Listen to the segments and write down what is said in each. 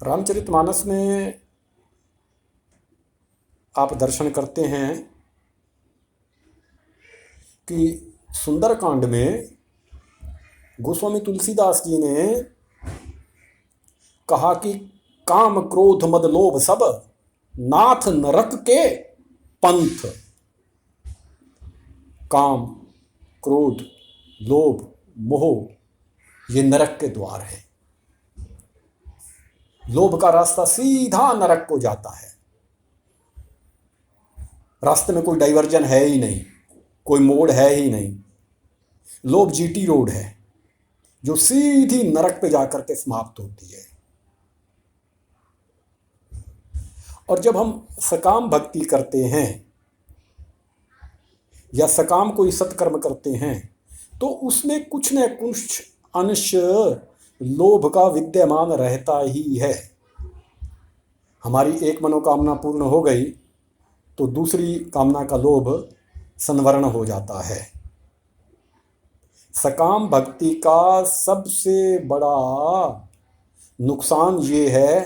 रामचरितमानस में आप दर्शन करते हैं कि सुंदरकांड में गोस्वामी तुलसीदास जी ने कहा कि काम क्रोध मद लोभ सब नाथ नरक के पंथ। काम, क्रोध, लोभ, मोह ये नरक के द्वार है। लोभ का रास्ता सीधा नरक को जाता है। रास्ते में कोई डाइवर्जन है ही नहीं, कोई मोड़ है ही नहीं। लोभ जीटी रोड है जो सीधी नरक पे जाकर के समाप्त होती है। और जब हम सकाम भक्ति करते हैं या सकाम कोई सत्कर्म करते हैं तो उसमें कुछ न कुछ अंश लोभ का विद्यमान रहता ही है। हमारी एक मनोकामना पूर्ण हो गई तो दूसरी कामना का लोभ संवरण हो जाता है। सकाम भक्ति का सबसे बड़ा नुकसान ये है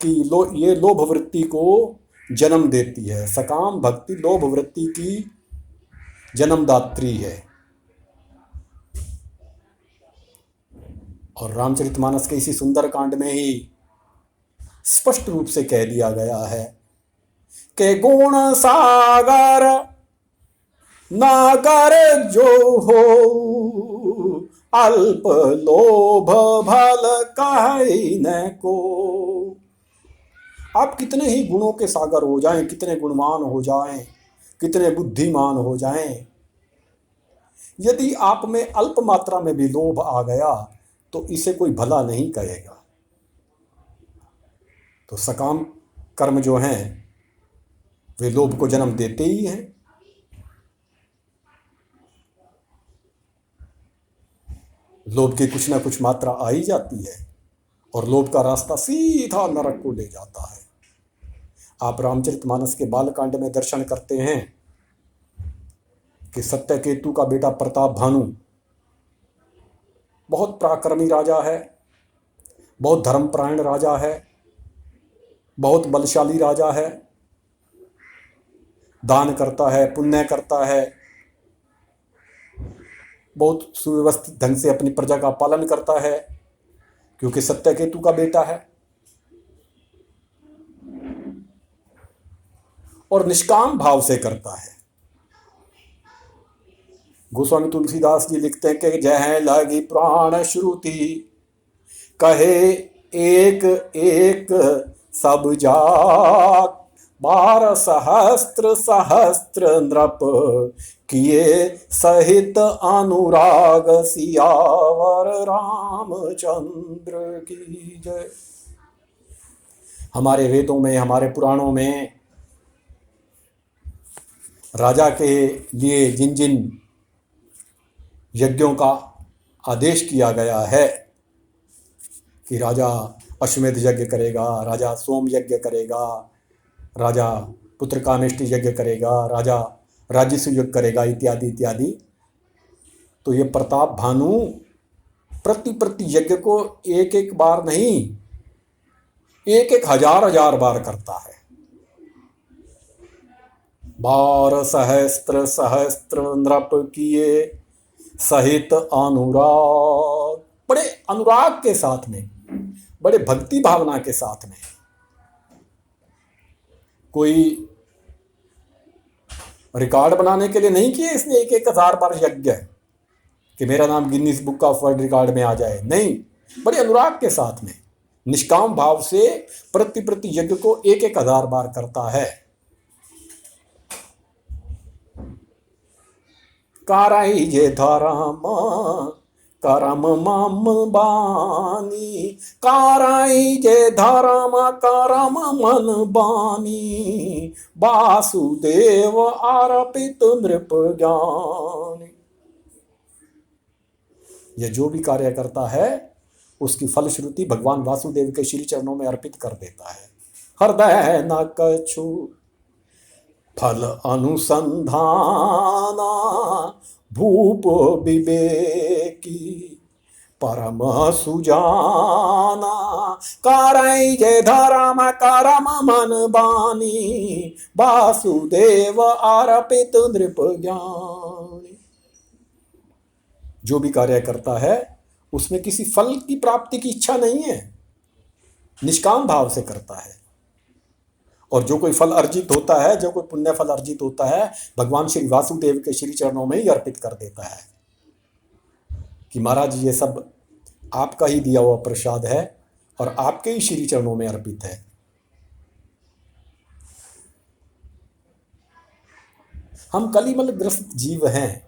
कि ये लोभ वृत्ति को जन्म देती है। सकाम भक्ति लोभ वृत्ति की जन्मदात्री है। और रामचरितमानस के इसी सुंदरकांड में ही स्पष्ट रूप से कह दिया गया है कि गुण सागर नागर जो हो अल्प लोभ भल काई न को। आप कितने ही गुणों के सागर हो जाएं, कितने गुणवान हो जाएं, कितने बुद्धिमान हो जाएं, यदि आप में अल्प मात्रा में भी लोभ आ गया तो इसे कोई भला नहीं कहेगा। तो सकाम कर्म जो हैं वे लोभ को जन्म देते ही हैं। लोभ की कुछ ना कुछ मात्रा आ ही जाती है और लोभ का रास्ता सीधा नरक को ले जाता है। आप रामचरितमानस के बालकांड में दर्शन करते हैं कि सत्यकेतु का बेटा प्रताप भानु बहुत पराक्रमी राजा है, बहुत धर्मपरायण राजा है, बहुत बलशाली राजा है, दान करता है, पुण्य करता है, बहुत सुव्यवस्थित ढंग से अपनी प्रजा का पालन करता है क्योंकि सत्यकेतु का बेटा है। और निष्काम भाव से करता है। गोस्वामी तुलसीदास जी लिखते हैं कि जय लगी प्राण श्रुति कहे एक एक सब जात 12 सहस्त्र सहस्त्र नृप किए सहित अनुराग सियावर रामचंद्र की जय। हमारे वेदों में, हमारे पुराणों में राजा के लिए जिन जिन यज्ञों का आदेश किया गया है कि राजा अश्वमेध यज्ञ करेगा, राजा सोम यज्ञ करेगा, राजा पुत्र कामेष्टि यज्ञ करेगा, राजा राजस्व यज्ञ करेगा, इत्यादि इत्यादि, तो ये प्रताप भानु प्रति यज्ञ को एक एक बार नहीं, एक एक हजार बार करता है। 12 सहस्त्र सहस्त्र नृप किए सहित अनुराग, बड़े अनुराग के साथ में, बड़े भक्ति भावना के साथ में। कोई रिकॉर्ड बनाने के लिए नहीं किए इसने एक 1000 बार यज्ञ कि मेरा नाम Guinness book of world record में आ जाए, नहीं, बड़े अनुराग के साथ में निष्काम भाव से प्रति यज्ञ को एक 1000 बार करता है। काराई जे धर्म करम मम बानी, काराई जे धर्म करम मन बानी, वासुदेव अर्पित नृप ज्ञानी। यह जो भी कार्य करता है उसकी फलश्रुति भगवान वासुदेव के श्री चरणों में अर्पित कर देता है। हृदय न कछु फल अनुसंधाना भूप विवेकी, परम सुजाना, कारई जे धर्म करम मन बानी, वासुदेव अर्पित नृप ज्ञानी। जो भी कार्य करता है उसमें किसी फल की प्राप्ति की इच्छा नहीं है, निष्काम भाव से करता है। और जो कोई फल अर्जित होता है, जो कोई पुण्य फल अर्जित होता है, भगवान श्री वासुदेव के श्री चरणों में ही अर्पित कर देता है कि महाराज ये सब आपका ही दिया हुआ प्रसाद है और आपके ही श्री चरणों में अर्पित है। हम कलिमल ग्रस्त जीव हैं,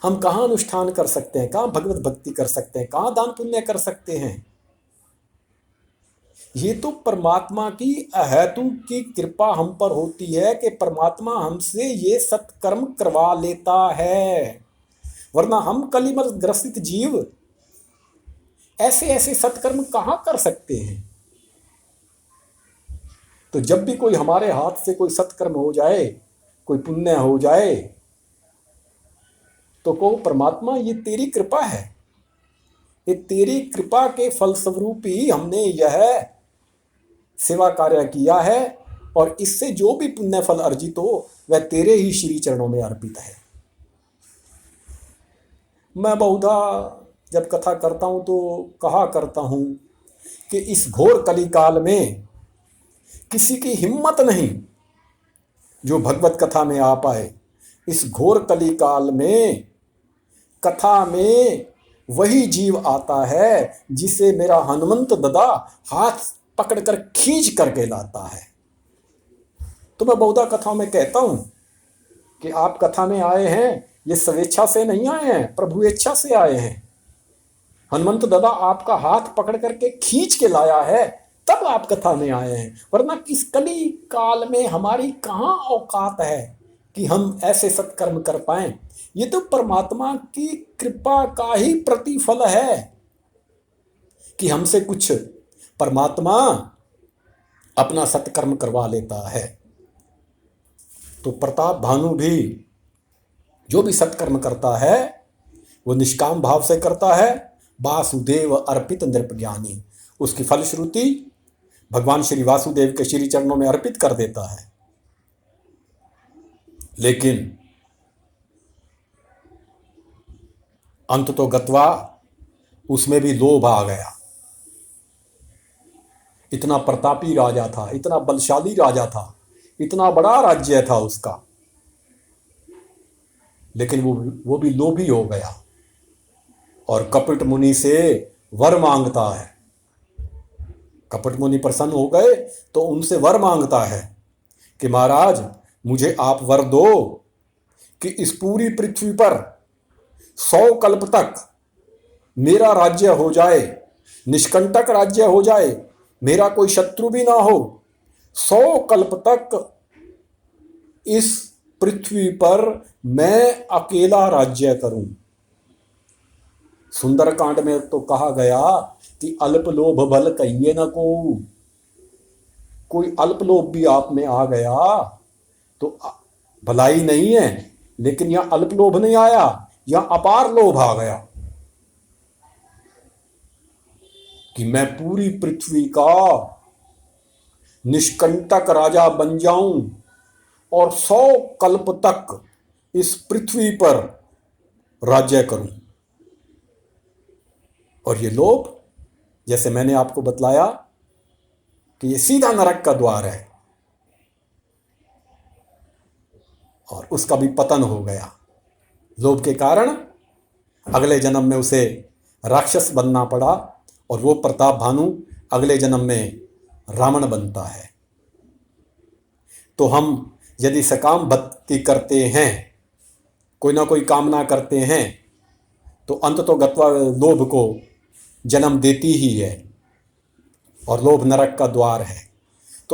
हम कहाँ अनुष्ठान कर सकते हैं, कहाँ भगवत भक्ति कर सकते हैं, कहाँ दान पुण्य कर सकते हैं। ये तो परमात्मा की अहेतु की कृपा हम पर होती है कि परमात्मा हमसे ये सत्कर्म करवा लेता है, वरना हम कलिमल ग्रसित जीव ऐसे ऐसे सत्कर्म कहाँ कर सकते हैं। तो जब भी कोई हमारे हाथ से कोई सत्कर्म हो जाए, कोई पुण्य हो जाए, तो को परमात्मा ये तेरी कृपा है, ये तेरी कृपा के फलस्वरूप ही हमने यह सेवा कार्य किया है और इससे जो भी पुण्य फल अर्जित हो वह तेरे ही श्री चरणों में अर्पित है। मैं बहुधा जब कथा करता हूं तो कहा करता हूं कि इस घोर कली काल में किसी की हिम्मत नहीं जो भगवत कथा में आ पाए। इस घोर कली काल में कथा में वही जीव आता है जिसे मेरा हनुमंत दादा हाथ पकड़कर खींच करके लाता है। तो मैं बहुधा कथाओं में कहता हूं कि आप कथा में आए हैं, ये स्वेच्छा से नहीं आए हैं, प्रभु इच्छा से आए हैं। हनुमंत दादा आपका हाथ पकड़ करके खींच के लाया है, तब आप कथा में आए हैं, वरना किस कली काल में हमारी कहाँ औकात है कि हम ऐसे सत्कर्म कर पाएं। ये तो परमात्मा की कृपा का ही प्रतिफल है कि हमसे कुछ परमात्मा अपना सत्कर्म करवा लेता है। तो प्रताप भानु भी जो भी सत्कर्म करता है वो निष्काम भाव से करता है, वासुदेव अर्पित नृप ज्ञानी। उसकी फलश्रुति भगवान श्री वासुदेव के श्री चरणों में अर्पित कर देता है। लेकिन अंत तो गत्वा उसमें भी लोभ आ गया। इतना प्रतापी राजा था, इतना बलशाली राजा था, इतना बड़ा राज्य था उसका, लेकिन वो भी लोभी हो गया और कपट मुनि से वर मांगता है। कपट मुनि प्रसन्न हो गए तो उनसे वर मांगता है कि महाराज मुझे आप वर दो कि इस पूरी पृथ्वी पर 100 कल्प तक मेरा राज्य हो जाए, निष्कंटक राज्य हो जाए, मेरा कोई शत्रु भी ना हो। 100 कल्प तक इस पृथ्वी पर मैं अकेला राज्य करूं। सुंदरकांड में तो कहा गया कि अल्प लोभ भल कहिए न को। कोई अल्प लोभ भी आप में आ गया तो भलाई नहीं है, लेकिन यहां अल्प लोभ नहीं आया, यहां अपार लोभ आ गया कि मैं पूरी पृथ्वी का निष्कंटक राजा बन जाऊं और 100 कल्प तक इस पृथ्वी पर राज्य करूं। और ये लोभ, जैसे मैंने आपको बतलाया कि ये सीधा नरक का द्वार है और उसका भी पतन हो गया। लोभ के कारण अगले जन्म में उसे राक्षस बनना पड़ा और वो प्रताप भानु अगले जन्म में रावण बनता है। तो हम यदि सकाम भक्ति करते हैं, कोई ना कोई कामना करते हैं, तो अंत तो गत्वा लोभ को जन्म देती ही है और लोभ नरक का द्वार है।